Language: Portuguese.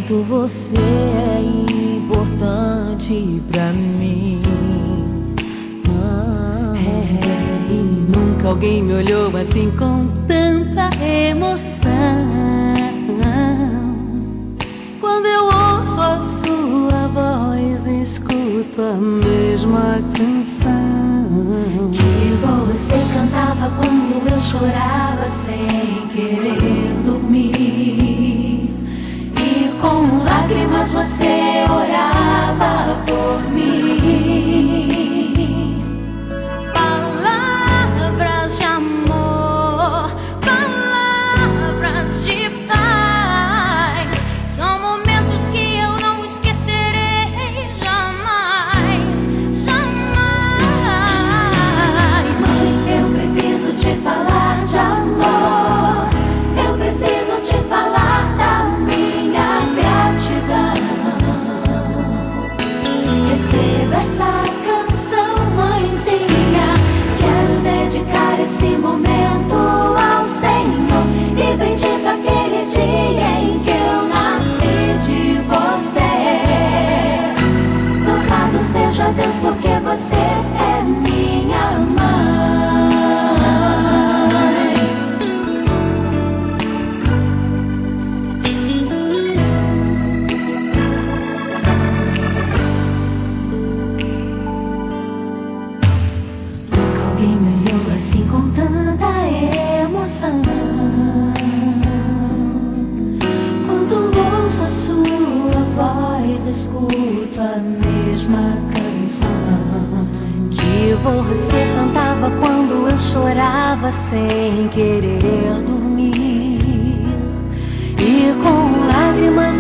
quanto você é importante pra mim. E nunca alguém me olhou assim com tanta emoção. Quando eu ouço a sua voz, escuto a mesma canção que você cantava quando eu chorava sem querer dormir. E com lágrimas você orava por mim. Palavras de amor, palavras de paz, são momentos que eu não esquecerei jamais, jamais. Mãe, eu preciso te falar de amor. Eu preciso te falar da minha gratidão. Receba essa canção, mãezinha. Quero dedicar esse momento ao Senhor e bendiga aquele dia em que eu nasci de você. Louvado seja Deus porque você é minha mãe. Nunca alguém me olhou assim com tanta emoção. Quando ouço a sua voz, escuto a mesma canção Que você cantava quando eu chorava sem querer dormir. E com lágrimas